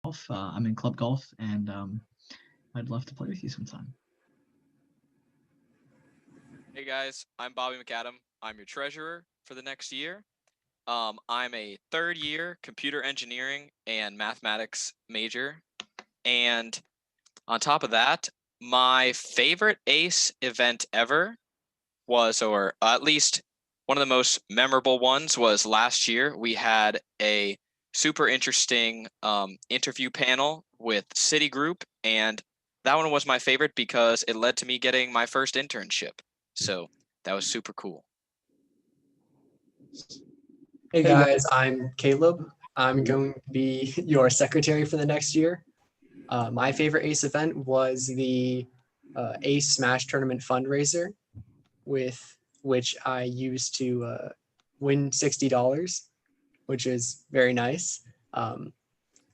I'm in club golf, and I'd love to play with you sometime. Hey guys, I'm Bobby McAdam. I'm your treasurer for the next year. I'm a third year computer engineering and mathematics major. And on top of that, my favorite ACE event ever was, or at least one of the most memorable ones, was last year. We had a super interesting interview panel with Citigroup, and that one was my favorite because it led to me getting my first internship. So that was super cool. Hey guys, I'm Caleb. I'm going to be your secretary for the next year. My favorite ACE event was the ACE Smash Tournament fundraiser, with which I used to win $60, which is very nice.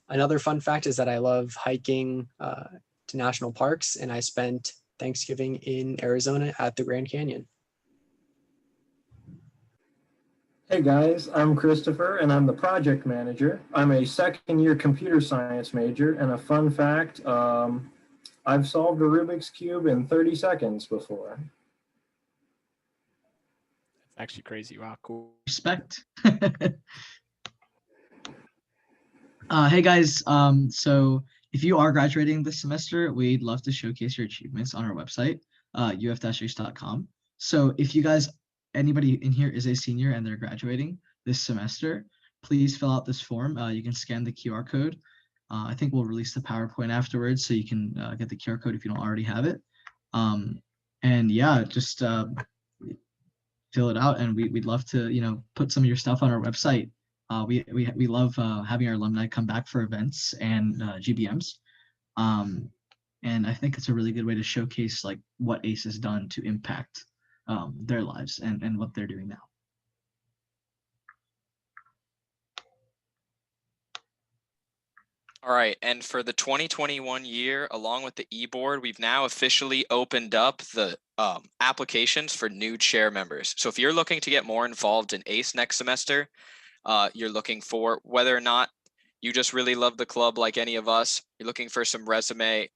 Another fun fact is that I love hiking to national parks, and I spent Thanksgiving in Arizona at the Grand Canyon. Hey guys, I'm Christopher and I'm the project manager. I'm a second year computer science major, and a fun fact, I've solved a Rubik's Cube in 30 seconds before. That's actually crazy. Wow, cool. Respect. Hey guys, so if you are graduating this semester, we'd love to showcase your achievements on our website, uf-ace.com. So if you guys, anybody in here is a senior and they're graduating this semester, please fill out this form. You can scan the QR code. I think we'll release the PowerPoint afterwards, so you can get the QR code if you don't already have it. And yeah, just fill it out, and we'd love to, put some of your stuff on our website. We love having our alumni come back for events and GBMs. And I think it's a really good way to showcase like what ACE has done to impact their lives and what they're doing now. All right, and for the 2021 year, along with the e-board, we've now officially opened up the applications for new chair members. So if you're looking to get more involved in ACE next semester, you're looking for, whether or not you just really love the club like any of us, you're looking for some resume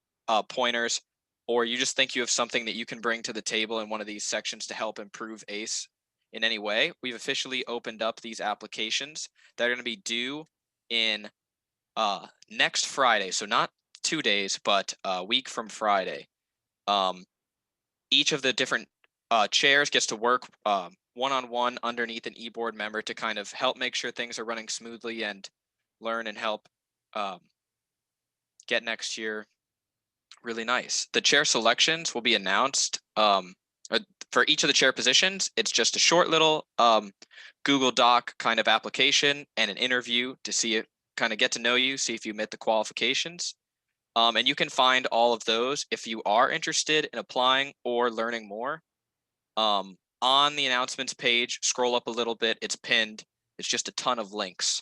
pointers, or you just think you have something that you can bring to the table in one of these sections to help improve ACE in any way, we've officially opened up these applications that are going to be due in next Friday. So not 2 days, but a week from Friday. Each of the different chairs gets to work one-on-one underneath an e-board member to kind of help make sure things are running smoothly and learn and help get next year really nice. The chair selections will be announced for each of the chair positions. It's just a short little Google Doc kind of application and an interview to see it, kind of get to know you, see if you met the qualifications. And you can find all of those if you are interested in applying or learning more. On the announcements page, scroll up a little bit, it's pinned. It's just a ton of links.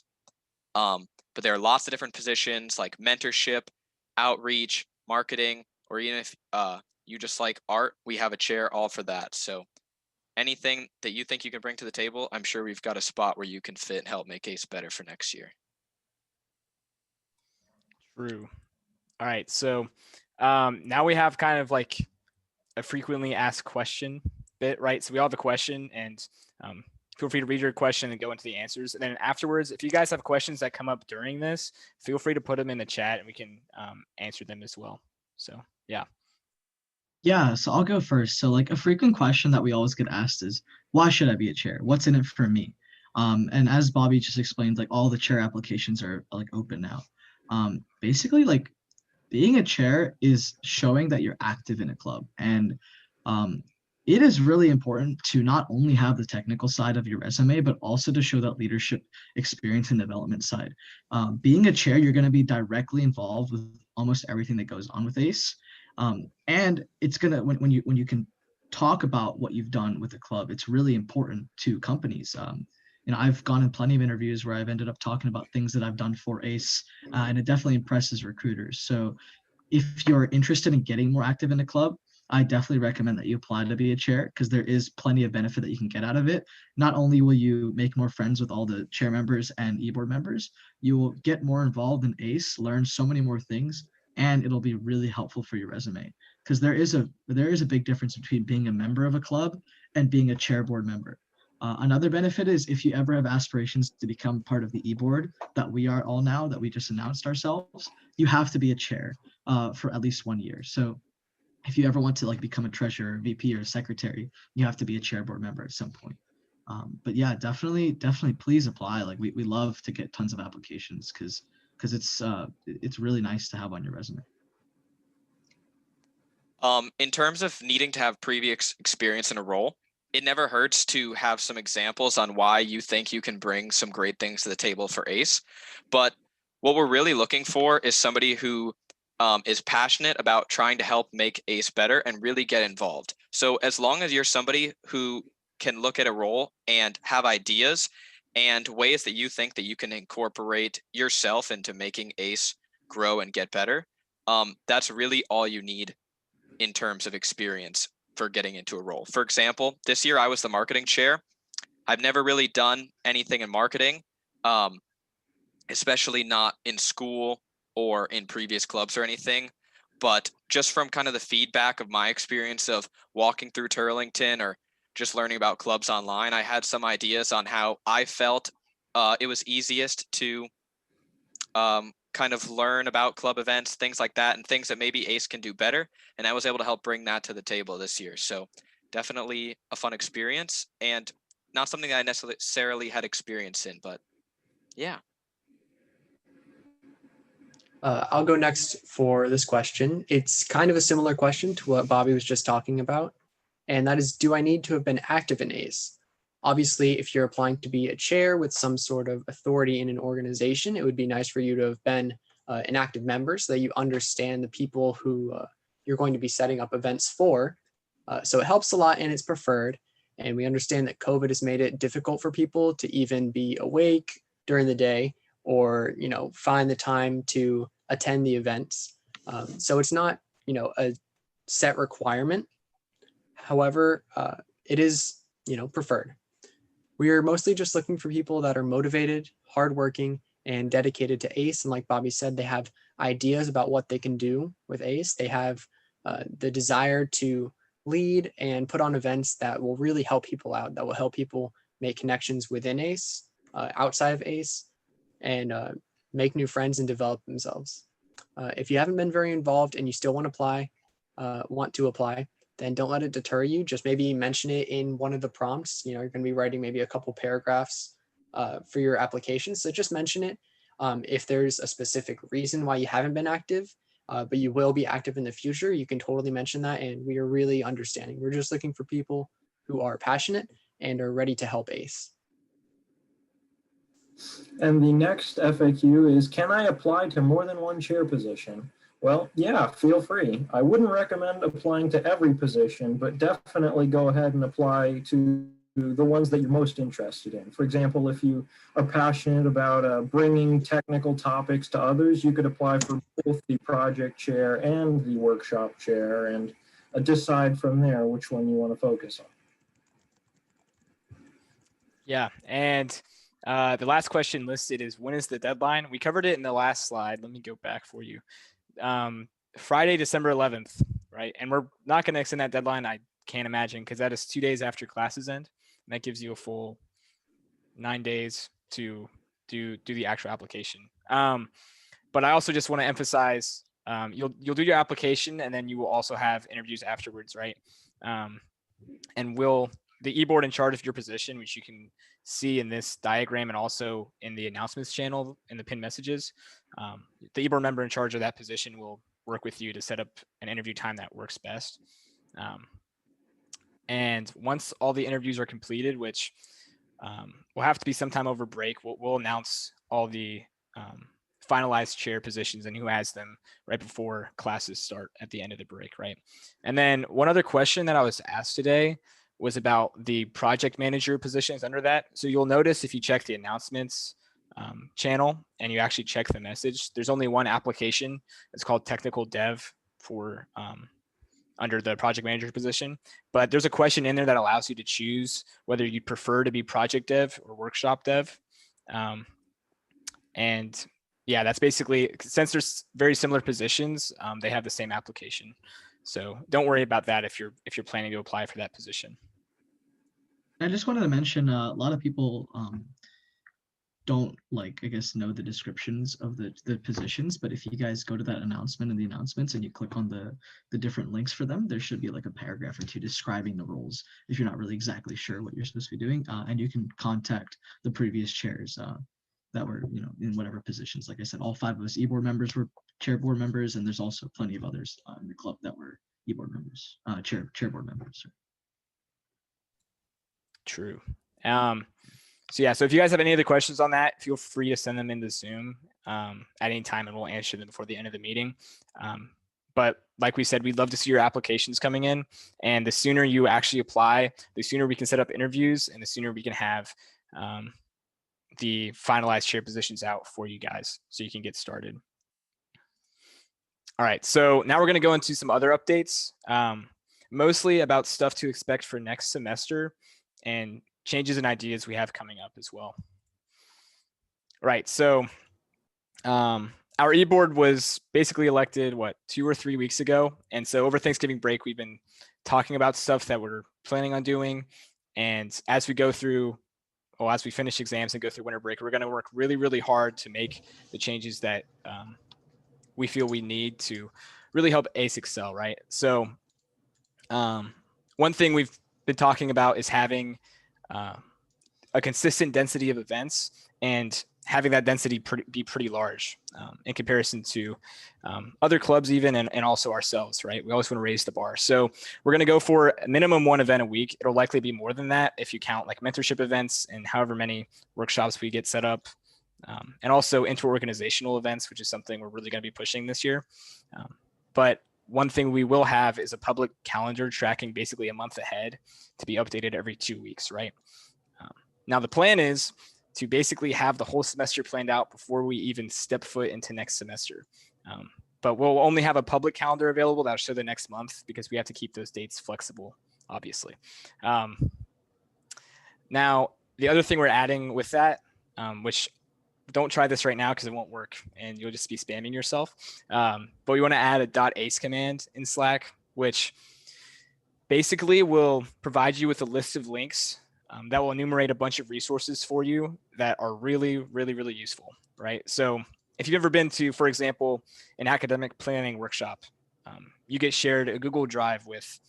But there are lots of different positions like mentorship, outreach, marketing, or even if you just like art, we have a chair all for that. So anything that you think you can bring to the table, I'm sure we've got a spot where you can fit and help make ACE better for next year. True. All right, so now we have kind of like a frequently asked question bit, right? So we all have a question, and feel free to read your question and go into the answers. And then afterwards, if you guys have questions that come up during this, feel free to put them in the chat and we can answer them as well. So yeah. Yeah, so I'll go first. So like a frequent question that we always get asked is, why should I be a chair? What's in it for me? And as Bobby just explained, like all the chair applications are like open now. Basically, like being a chair is showing that you're active in a club, and it is really important to not only have the technical side of your resume, but also to show that leadership experience and development side. Being a chair, you're going to be directly involved with almost everything that goes on with ACE, and it's gonna when you can talk about what you've done with the club, it's really important to companies. I've gone in plenty of interviews where I've ended up talking about things that I've done for ACE, and it definitely impresses recruiters. So if you're interested in getting more active in a club, I definitely recommend that you apply to be a chair because there is plenty of benefit that you can get out of it. Not only will you make more friends with all the chair members and e-board members, you will get more involved in ACE, learn so many more things, and it'll be really helpful for your resume. Because there is a big difference between being a member of a club and being a chair board member. Another benefit is if you ever have aspirations to become part of the e-board that we are all now, that we just announced ourselves, you have to be a chair for at least 1 year. So if you ever want to like become a treasurer, VP, or secretary, you have to be a chair board member at some point. But yeah, definitely please apply. Like we love to get tons of applications because it's really nice to have on your resume. In terms of needing to have previous experience in a role, it never hurts to have some examples on why you think you can bring some great things to the table for ACE. But what we're really looking for is somebody who is passionate about trying to help make ACE better and really get involved. So as long as you're somebody who can look at a role and have ideas and ways that you think that you can incorporate yourself into making ACE grow and get better, that's really all you need in terms of experience for getting into a role. For example, this year I was the marketing chair. I've never really done anything in marketing, especially not in school or in previous clubs or anything. But just from kind of the feedback of my experience of walking through Turlington or just learning about clubs online, I had some ideas on how I felt it was easiest to kind of learn about club events, things like that, and things that maybe ACE can do better. And I was able to help bring that to the table this year. So definitely a fun experience and not something that I necessarily had experience in, but yeah. I'll go next for this question. It's kind of a similar question to what Bobby was just talking about. And that is, do I need to have been active in ACE? Obviously, if you're applying to be a chair with some sort of authority in an organization, it would be nice for you to have been an active member so that you understand the people who you're going to be setting up events for. So it helps a lot and it's preferred. And we understand that COVID has made it difficult for people to even be awake during the day or, find the time to attend the events. So it's not, a set requirement. However, it is, preferred. We are mostly just looking for people that are motivated, hardworking, and dedicated to ACE. And like Bobby said, they have ideas about what they can do with ACE. They have the desire to lead and put on events that will really help people out, that will help people make connections within ACE, outside of ACE, and make new friends and develop themselves. If you haven't been very involved and you still want to apply, then don't let it deter you. Just maybe mention it in one of the prompts. You're going to be writing maybe a couple paragraphs for your application. So just mention it. If there's a specific reason why you haven't been active, but you will be active in the future, you can totally mention that. And we are really understanding. We're just looking for people who are passionate and are ready to help ACE. And the next FAQ is, can I apply to more than one chair position? Well, yeah, feel free. I wouldn't recommend applying to every position, but definitely go ahead and apply to the ones that you're most interested in. For example, if you are passionate about bringing technical topics to others, you could apply for both the project chair and the workshop chair and decide from there which one you want to focus on. Yeah, and the last question listed is, when is the deadline? We covered it in the last slide. Let me go back for you. Friday, December 11th, right? And we're not going to extend that deadline, I can't imagine, because that is 2 days after classes end. And that gives you a full 9 days to do the actual application. But I also just want to emphasize, you'll do your application and then you will also have interviews afterwards, right? And the e-board in charge of your position, which you can see in this diagram and also in the announcements channel in the pinned messages, the e-board member in charge of that position will work with you to set up an interview time that works best. And once all the interviews are completed, which will have to be sometime over break, we'll announce all the finalized chair positions and who has them right before classes start at the end of the break, right? And then one other question that I was asked today was about the project manager positions under that. So you'll notice if you check the announcements channel and you actually check the message, there's only one application. It's called technical dev for under the project manager position. But there's a question in there that allows you to choose whether you'd prefer to be project dev or workshop dev. And yeah, that's basically, since there's very similar positions, they have the same application. So don't worry about that if you're planning to apply for that position. I just wanted to mention a lot of people don't like, I guess, know the descriptions of the positions, but if you guys go to that announcement and the announcements and you click on the different links for them, there should be like a paragraph or two describing the roles if you're not really exactly sure what you're supposed to be doing, and you can contact the previous chairs that were, you know, in whatever positions. Like I said, all 5 of us e-board members were chair board members, and there's also plenty of others in the club that were e-board members, chair board members. True. So yeah, so if you guys have any other questions on that, feel free to send them into Zoom at any time, and we'll answer them before the end of the meeting. But like we said, we'd love to see your applications coming in, and the sooner you actually apply, the sooner we can set up interviews, and the sooner we can have the finalized chair positions out for you guys so you can get started. All right, so now we're going to go into some other updates, mostly about stuff to expect for next semester and changes and ideas we have coming up as well. Right, so our e-board was basically elected, 2 or 3 weeks ago? And so over Thanksgiving break, we've been talking about stuff that we're planning on doing. And as we go through, as we finish exams and go through winter break, we're going to work really, really hard to make the changes that we feel we need to really help ACE excel, right? So one thing we've been talking about is having a consistent density of events and having that density be pretty large in comparison to other clubs even, and also ourselves, right? We always want to raise the bar. So we're going to go for a minimum 1 event a week. It'll likely be more than that if you count like mentorship events and however many workshops we get set up, and also inter-organizational events, which is something we're really going to be pushing this year. But one thing we will have is a public calendar tracking basically a month ahead to be updated every 2 weeks, right? Now the plan is to basically have the whole semester planned out before we even step foot into next semester. But we'll only have a public calendar available that'll show the next month because we have to keep those dates flexible, obviously. Now, the other thing we're adding with that, which don't try this right now because it won't work and you'll just be spamming yourself. But we want to add a .ace command in Slack, which basically will provide you with a list of links that will enumerate a bunch of resources for you that are really, really, really useful, right? So if you've ever been to, for example, an academic planning workshop, you get shared a Google Drive with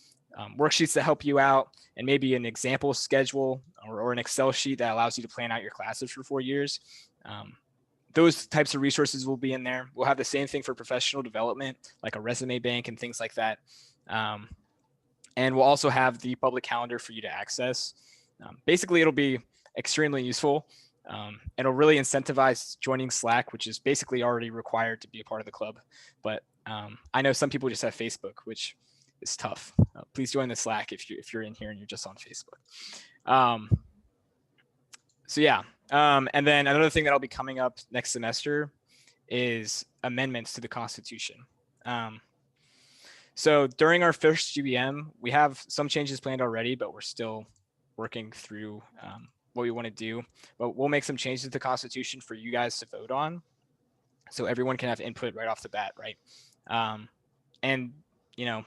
worksheets that help you out, and maybe an example schedule or an Excel sheet that allows you to plan out your classes for 4 years. Those types of resources will be in there. We'll have the same thing for professional development, like a resume bank and things like that. And we'll also have the public calendar for you to access. Basically, it'll be extremely useful. It'll really incentivize joining Slack, which is basically already required to be a part of the club. But I know some people just have Facebook, which is tough. Please join the Slack if you're in here and you're just on Facebook. So yeah, and then another thing that'll be coming up next semester is amendments to the Constitution. So during our first GBM, we have some changes planned already, but we're still working through what we want to do. But we'll make some changes to the Constitution for you guys to vote on, so everyone can have input right off the bat, right? And you know,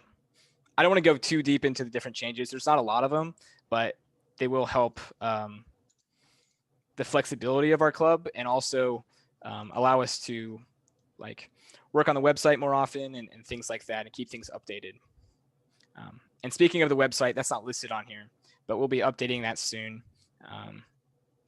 I don't want to go too deep into the different changes. There's not a lot of them, but they will help the flexibility of our club, and also allow us to like work on the website more often and things like that, and keep things updated. And speaking of the website, that's not listed on here, but we'll be updating that soon.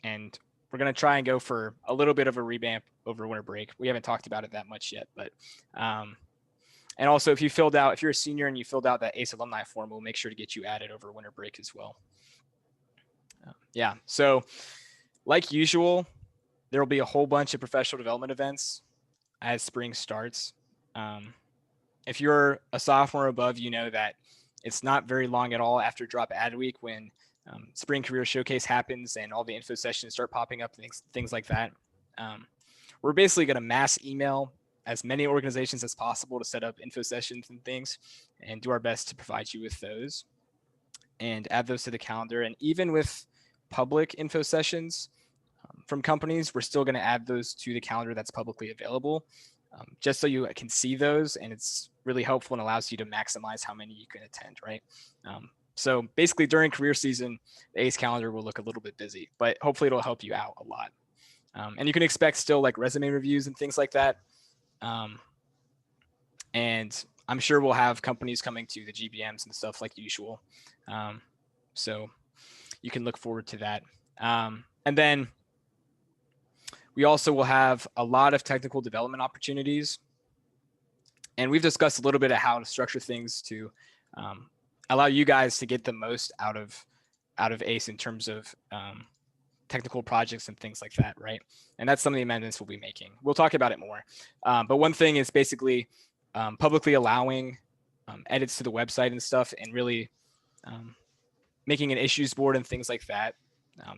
And we're going to try and go for a little bit of a revamp over winter break. We haven't talked about it that much yet, but and also if you're a senior and you filled out that ACE alumni form, we'll make sure to get you added over winter break as well. Yeah, so like usual, there will be a whole bunch of professional development events as spring starts. If you're a sophomore above, you know that it's not very long at all after drop ad week when spring career showcase happens and all the info sessions start popping up, things like that. We're basically going to mass email as many organizations as possible to set up info sessions and things, and do our best to provide you with those and add those to the calendar. And even with public info sessions from companies, we're still going to add those to the calendar that's publicly available, just so you can see those, and it's really helpful and allows you to maximize how many you can attend, right? So basically during career season, the ACE calendar will look a little bit busy, but hopefully it'll help you out a lot. And you can expect still like resume reviews and things like that. And I'm sure we'll have companies coming to the GBMs and stuff like usual. So you can look forward to that. And then we also will have a lot of technical development opportunities. And we've discussed a little bit of how to structure things to allow you guys to get the most out of ACE in terms of technical projects and things like that, right? And that's some of the amendments we'll be making. We'll talk about it more. But one thing is basically publicly allowing edits to the website and stuff, and really making an issues board and things like that.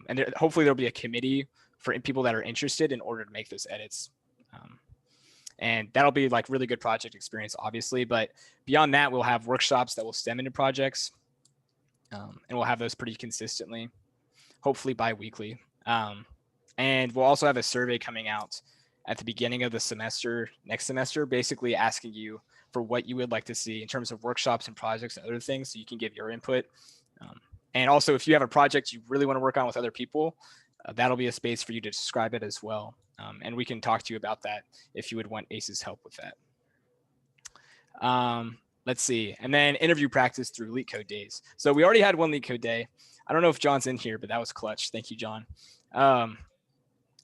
And hopefully there'll be a committee for people that are interested in order to make those edits. And that'll be like really good project experience, obviously. But beyond that, we'll have workshops that will stem into projects. And we'll have those pretty consistently, hopefully bi-weekly. And we'll also have a survey coming out at the beginning of the semester, next semester, basically asking you for what you would like to see in terms of workshops and projects and other things, so you can give your input. And also, if you have a project you really want to work on with other people, that'll be a space for you to describe it as well. And we can talk to you about that if you would want ACE's help with that. Let's see. And then interview practice through Leak Code days. So we already had one Leak Code day. I don't know if John's in here, but that was clutch. Thank you, John.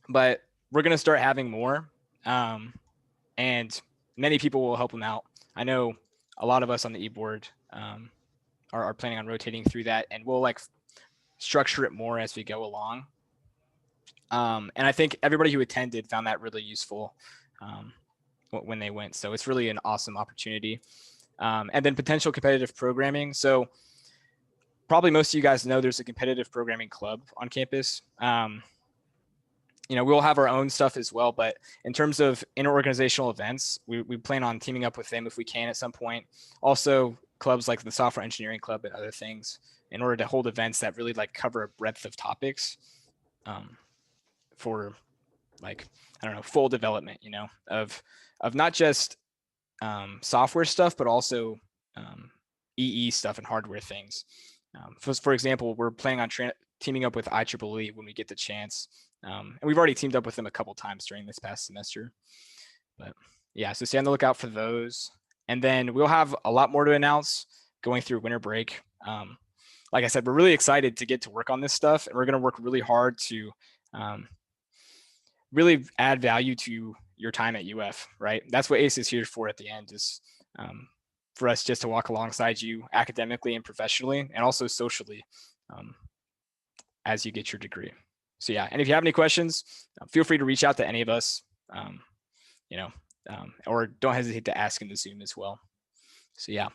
But we're going to start having more. And many people will help them out. I know a lot of us on the e-board are planning on rotating through that, and we'll like structure it more as we go along. And I think everybody who attended found that really useful when they went. So it's really an awesome opportunity. And then potential competitive programming. So probably most of you guys know there's a competitive programming club on campus. We'll have our own stuff as well, but in terms of interorganizational events, we plan on teaming up with them if we can at some point. Also, clubs like the Software Engineering Club and other things, in order to hold events that really like cover a breadth of topics for like, I don't know, full development, of not just software stuff, but also EE stuff and hardware things. For example, we're planning on teaming up with IEEE when we get the chance. And we've already teamed up with them a couple times during this past semester. But yeah, so stay on the lookout for those. And then we'll have a lot more to announce going through winter break. Like I said, we're really excited to get to work on this stuff, and we're going to work really hard to really add value to your time at UF, right? That's what ACE is here for at the end, is for us just to walk alongside you academically and professionally, and also socially as you get your degree. So yeah, and if you have any questions, feel free to reach out to any of us, or don't hesitate to ask in the Zoom as well. So yeah.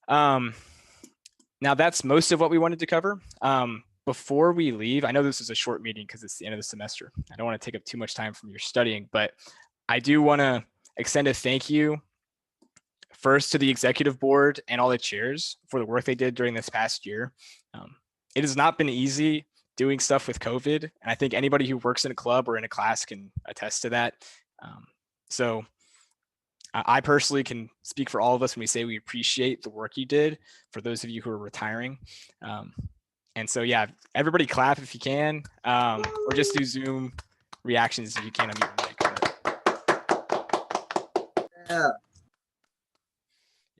Now that's most of what we wanted to cover. Before we leave, I know this is a short meeting because it's the end of the semester. I don't want to take up too much time from your studying, but I do want to extend a thank you first to the executive board and all the chairs for the work they did during this past year. It has not been easy doing stuff with COVID, and I think anybody who works in a club or in a class can attest to that. So I personally can speak for all of us when we say we appreciate the work you did, for those of you who are retiring. And so, yeah, everybody clap if you can, or just do Zoom reactions if you can.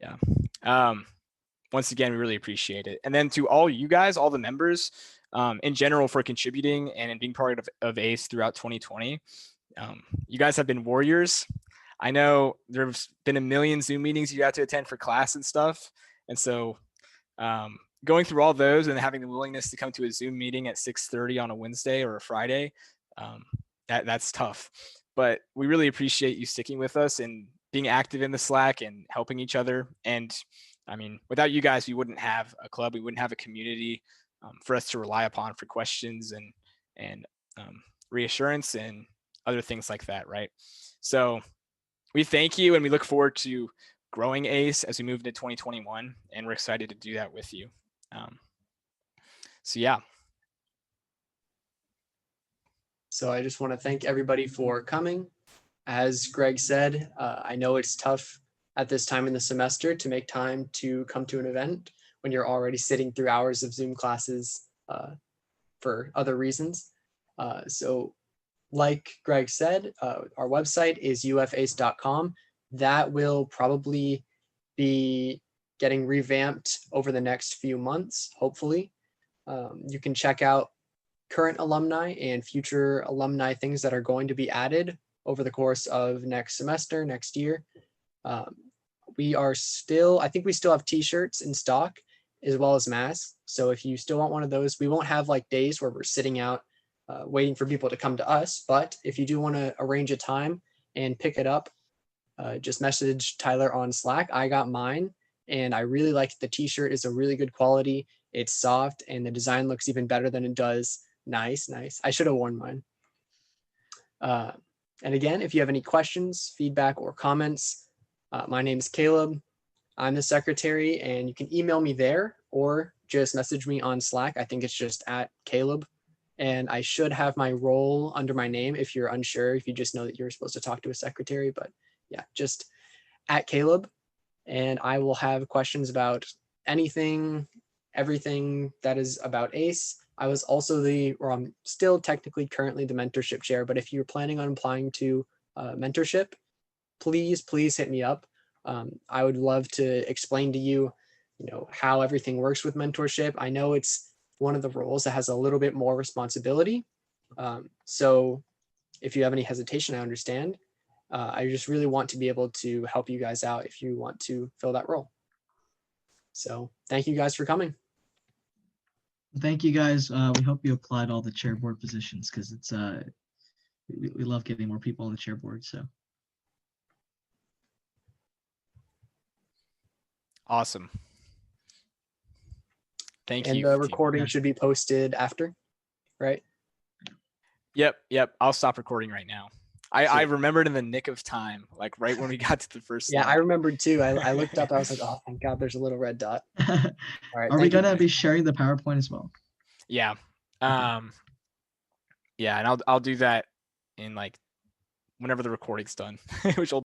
Yeah. Once again, we really appreciate it. And then to all you guys, all the members in general, for contributing and being part of ACE throughout 2020. You guys have been warriors. I know there's been a million Zoom meetings you had to attend for class and stuff. And so going through all those and having the willingness to come to a Zoom meeting at 6:30 on a Wednesday or a Friday, that's tough. But we really appreciate you sticking with us and being active in the Slack and helping each other. And I mean, without you guys, we wouldn't have a club. We wouldn't have a community for us to rely upon for questions and reassurance and other things like that, right? So we thank you and we look forward to growing ACE as we move into 2021, and we're excited to do that with you. So yeah. So I just want to thank everybody for coming. As Greg said, I know it's tough at this time in the semester to make time to come to an event when you're already sitting through hours of Zoom classes for other reasons. So like Greg said, our website is uface.com. That will probably be getting revamped over the next few months, hopefully. You can check out current alumni and future alumni things that are going to be added over the course of next semester, next year. We are still, I think we still have t-shirts in stock as well as masks. So if you still want one of those, we won't have like days where we're sitting out waiting for people to come to us. But if you do want to arrange a time and pick it up, just message Tyler on Slack. I got mine and I really like the t-shirt. It's a really good quality. It's soft and the design looks even better than it does. Nice. I should have worn mine. And again, if you have any questions, feedback, or comments, my name is Caleb. I'm the secretary, and you can email me there or just message me on Slack. I think it's just @Caleb. And I should have my role under my name if you're unsure, if you just know that you're supposed to talk to a secretary. But yeah, just @Caleb. And I will have questions about anything, everything that is about ACE. I was also I'm still technically currently the mentorship chair, but if you're planning on applying to mentorship, please hit me up. I would love to explain to you, how everything works with mentorship. I know it's one of the roles that has a little bit more responsibility. So if you have any hesitation, I understand. I just really want to be able to help you guys out if you want to fill that role. So thank you guys for coming. Thank you guys. We hope you applied all the chair board positions because it's we love getting more people on the chair board. So Awesome. Thank you. And the team. recording should be posted after, right? Yep. I'll stop recording right now. I remembered in the nick of time, like right when we got to the first Yeah, slide. I remembered too. I looked up, I was like, oh, thank God there's a little red dot. All right. are we thank you. gonna be sharing the PowerPoint as well? Yeah. Yeah, and I'll do that in like whenever the recording's done, which will